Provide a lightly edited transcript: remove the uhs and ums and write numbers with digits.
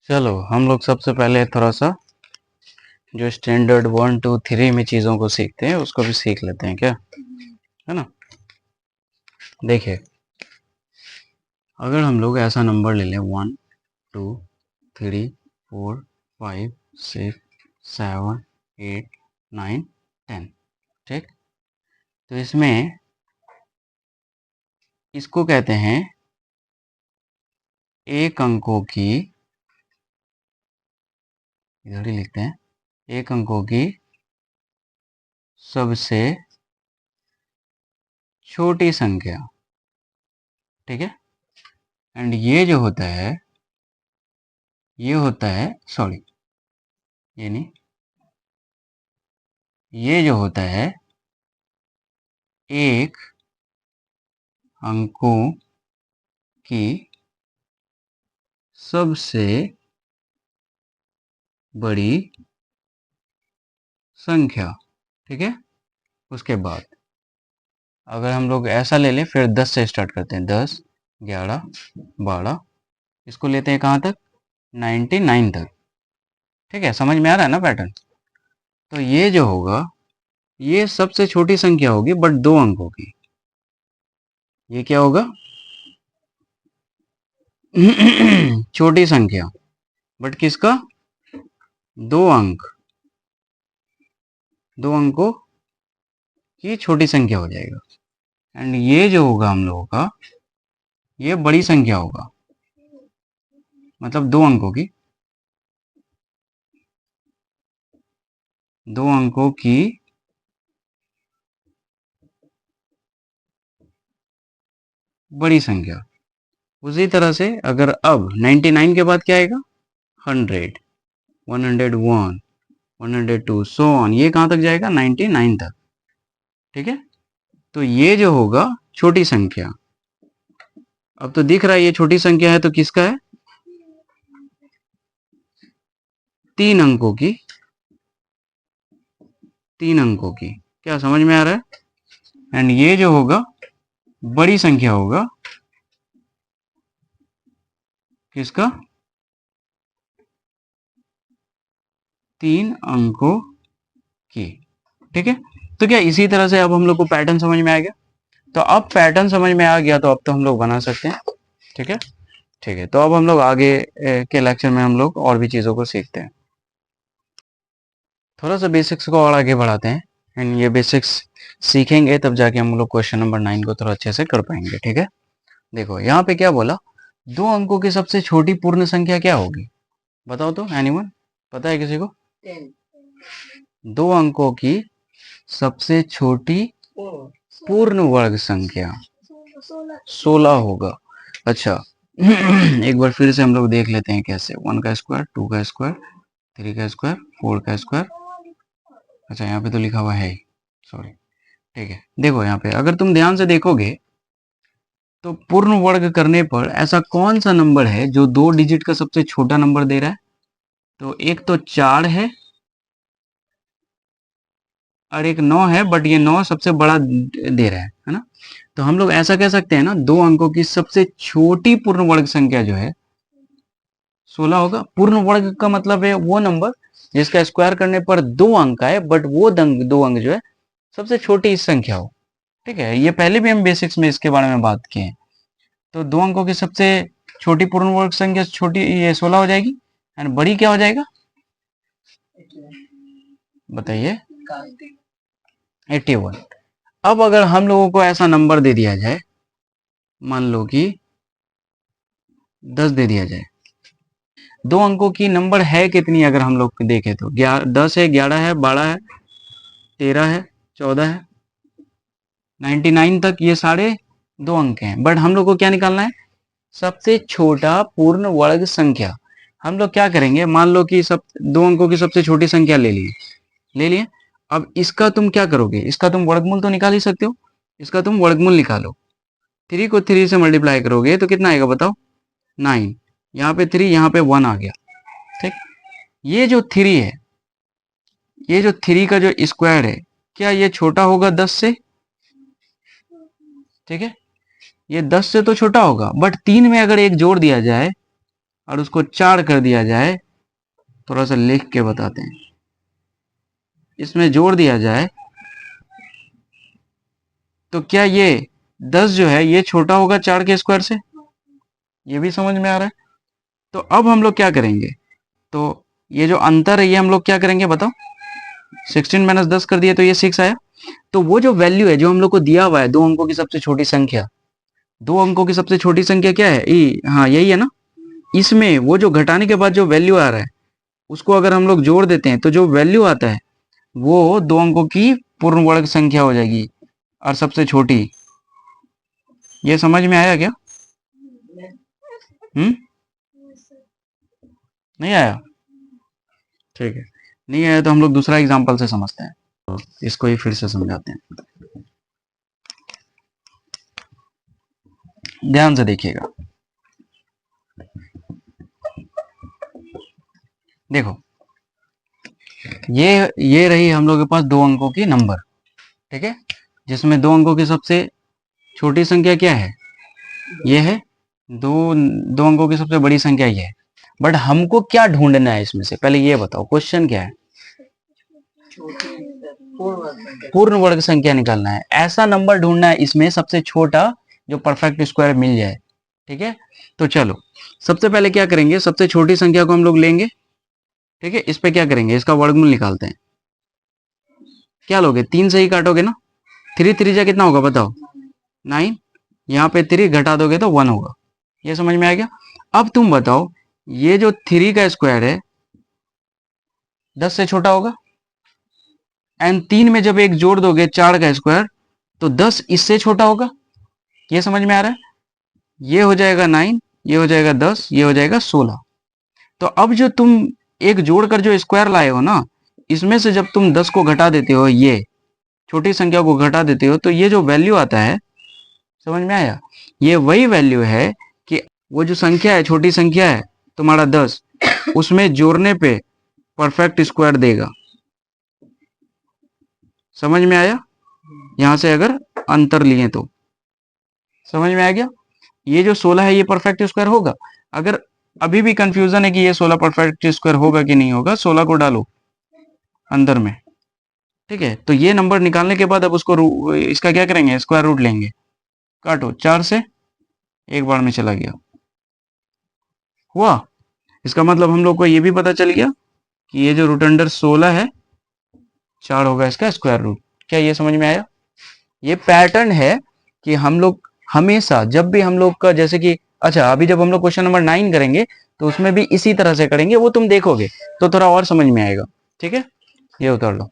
चलो हम लोग सबसे पहले थोड़ा सा जो स्टैंडर्ड 1 2 3 में चीज़ों को सीखते हैं उसको भी सीख लेते हैं क्या, है ना। देखिए, अगर हम लोग ऐसा नंबर ले लें 1 2 3 4 5 6 7 8 9 10, ठीक। तो इसमें इसको कहते हैं एक अंकों की, इधर ही लिखते हैं, एक अंकों की सबसे छोटी संख्या, ठीक है। एंड ये जो होता है ये होता है, सॉरी ये नहीं, ये जो होता है एक अंकों की सबसे बड़ी संख्या, ठीक है। उसके बाद अगर हम लोग ऐसा ले लें, फिर 10 से स्टार्ट करते हैं, 10 11 12, इसको लेते हैं कहाँ तक, 99 तक, ठीक है। समझ में आ रहा है ना पैटर्न। तो ये जो होगा ये सबसे छोटी संख्या होगी बट 2 अंकों की। ये क्या होगा छोटी संख्या बट किसका, 2 अंक, 2 अंकों की छोटी संख्या हो जाएगा। एंड ये जो होगा हम लोगों का ये बड़ी संख्या होगा, मतलब 2 अंकों की, 2 अंकों की बड़ी संख्या। उसी तरह से अगर अब 99 के बाद क्या आएगा, 100 101 102 सो ऑन, ये कहां तक जाएगा, 99 तक, ठीक है। तो ये जो होगा छोटी संख्या, अब तो दिख रहा है ये छोटी संख्या है, तो किसका है, 3 अंकों की, 3 अंकों की। क्या समझ में आ रहा है। एंड ये जो होगा बड़ी संख्या होगा किसका, 3 अंकों की, ठीक है। तो क्या इसी तरह से अब हम लोग को पैटर्न समझ में आ गया। तो अब पैटर्न समझ में आ गया तो अब तो हम लोग बना सकते हैं, ठीक है। ठीक है, तो अब हम लोग आगे के लेक्चर में हम लोग और भी चीज़ों को सीखते हैं। थोड़ा सा बेसिक्स को और आगे बढ़ाते हैं। एंड ये बेसिक्स सीखेंगे तब जाके हम लोग क्वेश्चन नंबर 9 को थोड़ा अच्छे से कर पाएंगे, ठीक है। देखो यहाँ पे क्या बोला, 2 अंकों की सबसे छोटी पूर्ण संख्या क्या होगी, बताओ तो, एनीवन, पता है किसी को। 2 अंकों की सबसे छोटी पूर्ण वर्ग संख्या 16 होगा। अच्छा एक बार फिर से हम लोग देख लेते हैं कैसे, 1 का स्क्वायर, 2 का स्क्वायर, 3 का स्क्वायर, 4 का स्क्वायर। अच्छा यहाँ पे तो लिखा हुआ है, सॉरी, ठीक है। देखो यहाँ पे अगर तुम ध्यान से देखोगे तो पूर्ण वर्ग करने पर ऐसा कौन सा नंबर है जो 2 डिजिट का सबसे छोटा नंबर दे रहा है। तो एक तो 4 है और एक 9 है, बट ये 9 सबसे बड़ा दे रहा है ना। तो हम लोग ऐसा कह सकते हैं ना, 2 अंकों की सबसे छोटी पूर्ण वर्ग संख्या जो है 16 होगा। पूर्ण वर्ग का मतलब है वो नंबर जिसका स्क्वायर करने पर 2 अंक आए, बट वो 2 अंक जो है सबसे छोटी संख्या हो, ठीक है। ये पहले भी हम बेसिक्स में इसके बारे में बात किए हैं। तो 2 अंकों की सबसे छोटी पूर्ण वर्ग संख्या छोटी, ये 16 हो जाएगी। एंड बड़ी क्या हो जाएगा, बताइए, 81। अब अगर हम लोगों को ऐसा नंबर दे दिया जाए, मान लो कि 10 दे दिया जाए, 2 अंकों की नंबर है कितनी, अगर हम लोग देखें तो 10 है, 11 है, 12 है, 13 है, 14 है, 99 तक, ये सारे 2 अंक हैं। बट हम लोग को क्या निकालना है, सबसे छोटा पूर्ण वर्ग संख्या। हम लोग क्या करेंगे, मान लो कि सब 2 अंकों की सबसे छोटी संख्या ले लिए। अब इसका तुम क्या करोगे, इसका तुम वर्गमूल तो निकाल ही सकते हो, इसका तुम वर्गमूल निकालो। 3 को 3 से मल्टीप्लाई करोगे तो कितना आएगा बताओ, 9। यहाँ पे 3, यहाँ पे 1 आ गया, ठीक। ये जो 3 है, ये जो 3 का जो स्क्वायर है, क्या ये छोटा होगा 10 से, ठीक है। ये 10 से तो छोटा होगा, बट 3 में अगर एक जोड़ दिया जाए और उसको 4 कर दिया जाए, थोड़ा सा लिख के बताते हैं, इसमें जोड़ दिया जाए, तो क्या ये 10 जो है ये छोटा होगा 4 के स्क्वायर से? ये भी समझ में आ रहा है। तो अब हम लोग क्या करेंगे, तो ये जो अंतर है ये हम लोग क्या करेंगे बताओ, 16 माइनस 10 कर दिए तो ये 6 आया। तो वो जो वैल्यू है जो हम लोग को दिया हुआ है, 2 अंकों की सबसे छोटी संख्या, 2 अंकों की सबसे छोटी संख्या क्या है, हाँ यही है ना। इसमें वो जो घटाने के बाद जो वैल्यू आ रहा है उसको अगर हम लोग जोड़ देते हैं तो जो वैल्यू आता है वो 2 अंकों की पूर्ण वर्ग संख्या हो जाएगी और सबसे छोटी। ये समझ में आया क्या? नहीं आया? ठीक है, नहीं आया तो हम लोग दूसरा एग्जांपल से समझते हैं, तो इसको ही फिर से समझाते हैं, ध्यान से देखिएगा। देखो ये रही हम लोग के पास 2 अंकों की नंबर, ठीक है, जिसमें 2 अंकों की सबसे छोटी संख्या क्या है, ये है। दो 2 अंकों की सबसे बड़ी संख्या ये है। बट हमको क्या ढूंढना है इसमें से, पहले ये बताओ, क्वेश्चन क्या है? पूर्ण वर्ग संख्या निकालना है, ऐसा नंबर ढूंढना है इसमें सबसे छोटा जो परफेक्ट स्क्वायर मिल जाए, ठीक है। तो चलो सबसे पहले क्या करेंगे, सबसे छोटी संख्या को हम लोग लेंगे, ठीक है, इस पे क्या करेंगे, इसका वर्गमूल निकालते हैं। क्या लोगे, 3 से ही काटोगे ना, 3 3 कितना होगा बताओ, 9, यहाँ पे 3 घटा दोगे तो 1 होगा। ये समझ में आ गया। अब तुम बताओ ये जो 3 का स्क्वायर है 10 से छोटा होगा, एंड 3 में जब एक जोड़ दोगे 4 का स्क्वायर तो 10 इससे छोटा होगा। ये समझ में आ रहा है, ये हो जाएगा 9, ये हो जाएगा 10, ये हो जाएगा 16। तो अब जो तुम एक जोड़कर जो स्क्वायर लाए हो ना, इसमें से जब तुम 10 को घटा देते हो, ये छोटी संख्या को घटा देते हो, तो ये जो वैल्यू आता है, समझ में आया, ये वही वैल्यू है कि वो जो संख्या है, छोटी संख्या है तुम्हारा 10, उसमें जोड़ने पे परफेक्ट स्क्वायर देगा। समझ में आया, यहां से अगर अंतर लिए तो समझ में आ गया। ये जो 16 है ये परफेक्ट स्क्वायर होगा। अगर अभी भी कंफ्यूजन है कि ये 16 परफेक्ट स्क्वायर होगा कि नहीं होगा, 16 को डालो अंदर में, ठीक है। तो ये नंबर निकालने के बाद अब उसको इसका क्या करेंगे, स्क्वायर रूट लेंगे, काटो, 4 से एक बार में चला गया, हुआ। इसका मतलब हम लोग को ये भी पता चल गया कि ये जो रूट अंडर 16 है 4 होगा इसका स्क्वायर रूट। क्या ये समझ में आया? ये पैटर्न है कि हम लोग हमेशा जब भी हम लोग का, जैसे कि अच्छा अभी जब हम लोग क्वेश्चन नंबर 9 करेंगे तो उसमें भी इसी तरह से करेंगे, वो तुम देखोगे तो थोड़ा और समझ में आएगा, ठीक है। ये उतार लो।